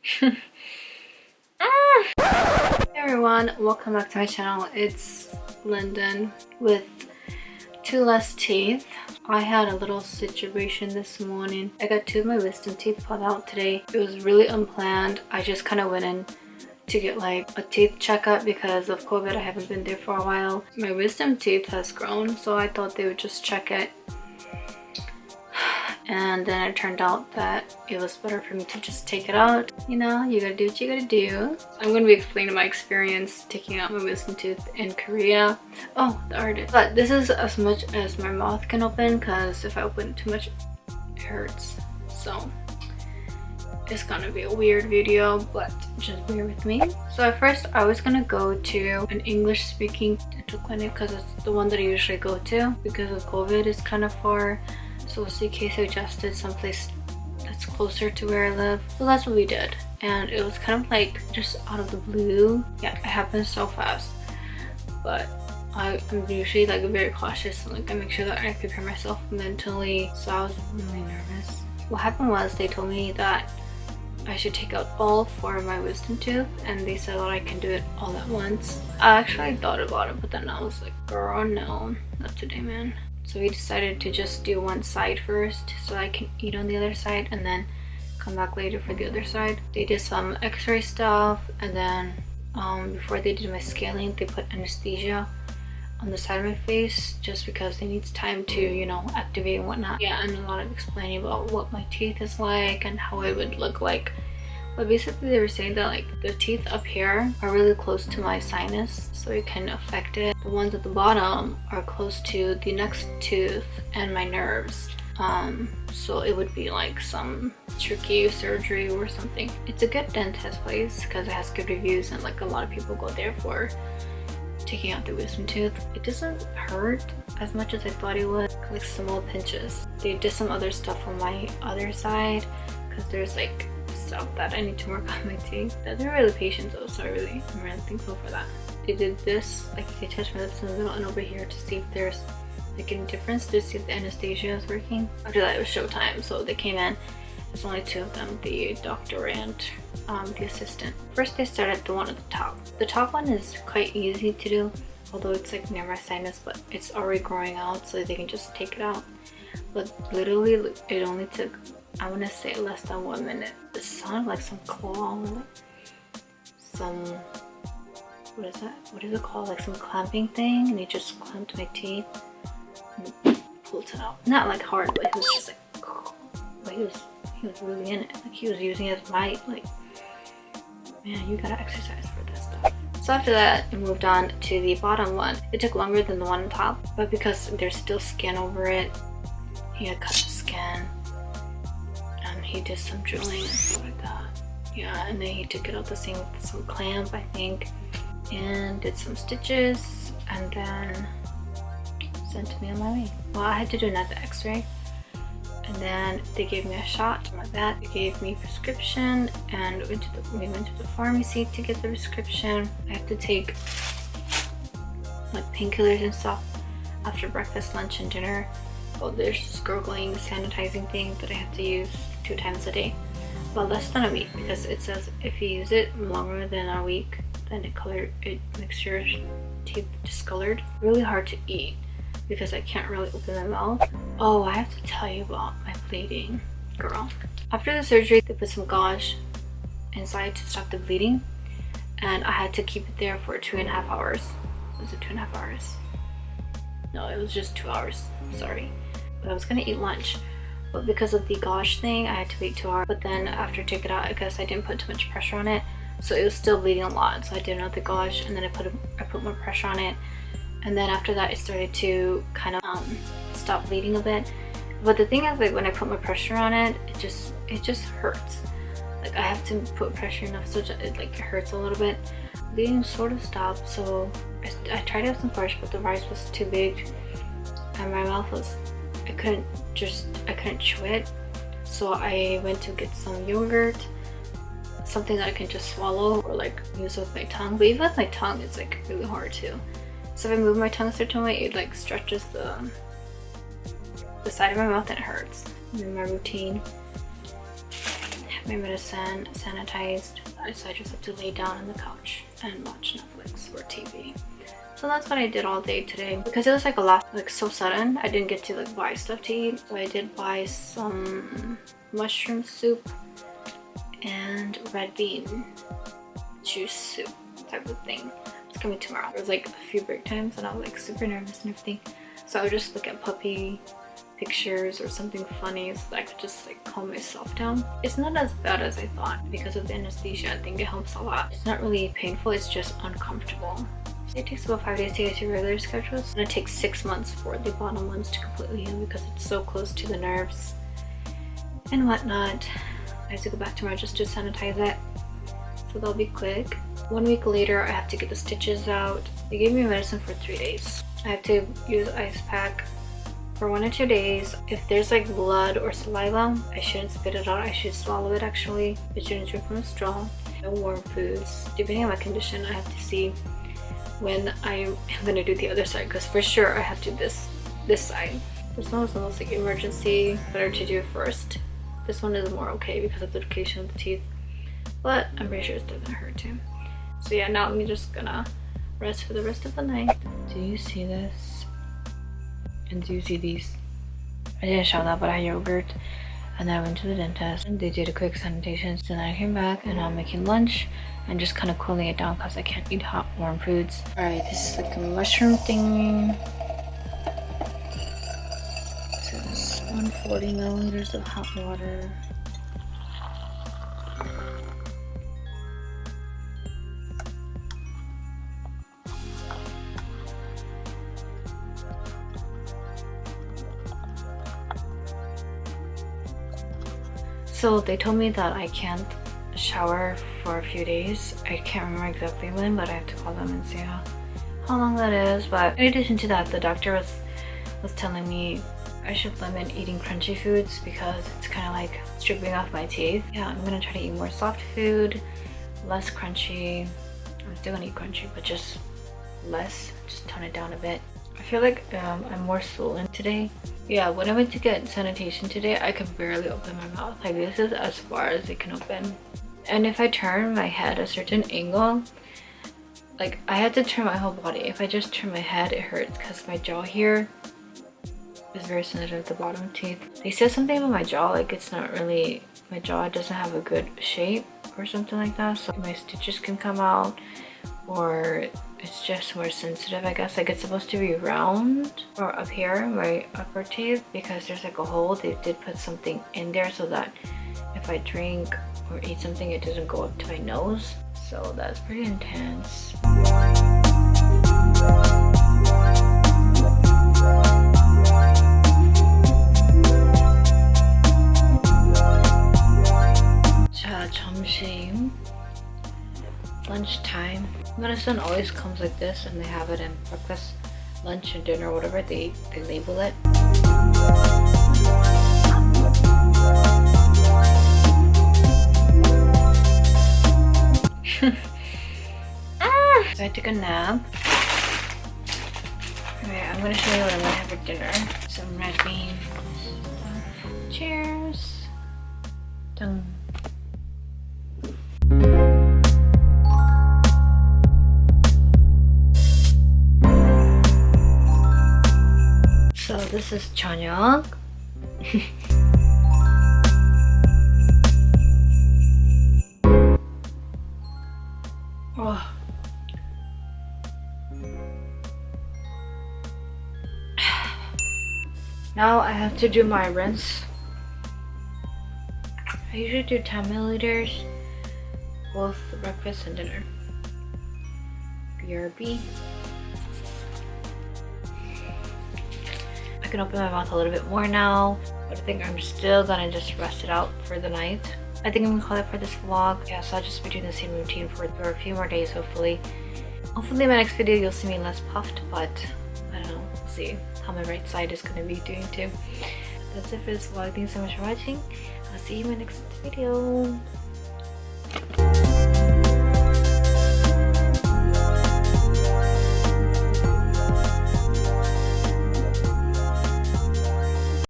Hey everyone, welcome back to my channel. It's Lyndon with two less teeth. I had a little situation this morning. I got two of my wisdom teeth pulled out today. It was really unplanned. I just kind of went in to get like a teeth checkup because of COVID. I haven't been there for a while. My wisdom teeth has grown, so I thought they would just check it. And then it turned out that it was better for me to just take it out. You know, you gotta do what you gotta do. I'm going to be explaining my experience taking out my wisdom tooth in Korea. Oh, the artist. But this is as much as my mouth can open, because if I open it too much, it hurts. So it's gonna be a weird video, but just bear with me. So at first I was gonna go to an English speaking dental clinic because it's the one that I usually go to. Because of COVID, it's kind of far. So CK suggested someplace that's closer to where I live. So that's what we did. And it was kind of like just out of the blue. Yeah, it happened so fast. But I'm usually like very cautious and like I make sure that I prepare myself mentally. So I was really nervous. What happened was they told me that I should take out all four of my wisdom tooth, and they said that I can do it all at once. I actually thought about it, but then I was like, girl, no, not today, man. So we decided to just do one side first so I can eat on the other side and then come back later for the other side. They did some x-ray stuff, and then before they did my scaling, they put anesthesia on the side of my face just because it needs time to, you know, activate and whatnot. Yeah, and a lot of explaining about what my teeth is like and how it would look like. But basically they were saying that like the teeth up here are really close to my sinus, so it can affect it. The ones at the bottom are close to the next tooth and my nerves. So it would be like some tricky surgery or something. It's a good dentist place because it has good reviews and like a lot of people go there for taking out the wisdom tooth. It doesn't hurt as much as I thought it would, like small pinches. They did some other stuff on my other side because there's like stuff that I need to work on my teeth. They're really patient though, so I'm really thankful for that. They did this, like they touched my lips in the middle and over here to see if there's like any difference, to see if the anesthesia is working. After that it was showtime, so they came in. There's only two of them, the doctor and the assistant. First they started the one at the top. The top one is quite easy to do, although it's like near my sinus, but it's already growing out so they can just take it out. But literally it only took, I want to say, less than 1 minute. It sounded like some claw, like some, what is that? What is it called? Like some clamping thing, and he just clamped my teeth and pulled it out. Not like hard, but it was just like, but he was really in it. Like he was using his might. Like, man, you gotta exercise for this stuff. So after that, we moved on to the bottom one. It took longer than the one on top, but because there's still skin over it, he had cut the skin. He did some drilling and stuff like that. Yeah, and then he took it out the same with some clamp, I think, and did some stitches, and then sent me on my way. Well, I had to do another x-ray, and then they gave me a shot like that. They gave me a prescription, and we went to the pharmacy to get the prescription. I have to take like painkillers and stuff after breakfast, lunch, and dinner. Oh, there's this gurgling sanitizing thing that I have to use 2 times a day, but less than a week, because it says if you use it longer than a week, then it makes your teeth discolored. Really hard to eat because I can't really open my mouth. Oh, I have to tell you about my bleeding, girl. After the surgery, they put some gauze inside to stop the bleeding, and I had to keep it there for 2.5 hours. Was it 2.5 hours? No, it was just 2 hours, sorry. But I was gonna eat lunch, but because of the gauze thing, I had to wait 2 hours. But then after I took it out, I guess I didn't put too much pressure on it, so it was still bleeding a lot. So I did another gauze, and then I put more pressure on it, and then after that, it started to kind of stop bleeding a bit. But the thing is, like when I put more pressure on it, it just hurts. Like I have to put pressure enough so it hurts a little bit. Bleeding sort of stopped, so I tried to have some brush, but the rise was too big, and my mouth was, I couldn't chew it. So I went to get some yogurt, something that I can just swallow or like use with my tongue. But even with my tongue, it's like really hard too. So if I move my tongue a certain way, it like stretches the side of my mouth and it hurts. And then my routine, my medicine, sanitized. So I just have to lay down on the couch and watch Netflix or TV. So that's what I did all day today. Because it was like so sudden, I didn't get to like buy stuff to eat. So I did buy some mushroom soup and red bean juice soup type of thing. It's coming tomorrow. There was like a few break times and I was like super nervous and everything. So I would just look at puppy pictures or something funny so that I could just like calm myself down. It's not as bad as I thought because of the anesthesia. I think it helps a lot. It's not really painful, it's just uncomfortable. It takes about 5 days to get to regular schedule. It's gonna take 6 months for the bottom ones to completely heal because it's so close to the nerves and whatnot. I have to go back tomorrow just to sanitize it. So that'll be quick. 1 week later, I have to get the stitches out. They gave me medicine for 3 days. I have to use ice pack for 1 or 2 days. If there's like blood or saliva, I shouldn't spit it out. I should swallow it actually. I shouldn't drink from a straw. No warm foods. Depending on my condition, I have to see when I'm gonna do the other side because for sure I have to do this side. This one was the most like emergency, better to do first. This one is more okay because of the location of the teeth, but I'm pretty sure it's still gonna hurt too. So yeah, now I'm just gonna rest for the rest of the night. Do you see this? And do you see these? I didn't show that, but I had yogurt. And then I went to the dentist and they did a quick sanitation. So then I came back and I'm making lunch and just kind of cooling it down because I can't eat hot warm foods. Alright, this is like a mushroom thing. So this 140 milliliters of hot water. So they told me that I can't shower for a few days. I can't remember exactly when, but I have to call them and see how long that is. But in addition to that, the doctor was telling me I should limit eating crunchy foods because it's kind of like stripping off my teeth. Yeah, I'm gonna try to eat more soft food, less crunchy. I'm still gonna eat crunchy, but just less, just tone it down a bit. I feel like I'm more swollen today. Yeah, when I went to get sanitation today, I could barely open my mouth. Like this is as far as it can open. And if I turn my head a certain angle, like I had to turn my whole body. If I just turn my head, it hurts because my jaw here is very sensitive to the bottom teeth. They said something about my jaw, like it's not really, my jaw doesn't have a good shape or something like that. So my stitches can come out or it's just more sensitive, I guess. Like it's supposed to be round or up here, my upper teeth, because there's like a hole. They did put something in there so that if I drink or eat something, it doesn't go up to my nose. So that's pretty intense. 점심, lunchtime. Medicine always comes like this, and they have it in breakfast, lunch, and dinner, whatever they label it. So I took a nap. Okay, I'm gonna show you what I'm gonna have for dinner. Some red beans. Cheers. Done. So this is 저녁. Oh. Now I have to do my rinse. I usually do 10 milliliters, both breakfast and dinner. BRB. I can open my mouth a little bit more now, but I think I'm still gonna just rest it out for the night. I think I'm gonna call it for this vlog. Yeah, so I'll just be doing the same routine for a few more days, hopefully. Hopefully in my next video you'll see me less puffed, but I don't know, we'll see how my right side is gonna be doing too. That's it for this vlog. Thanks so much for watching. I'll see you in my next video.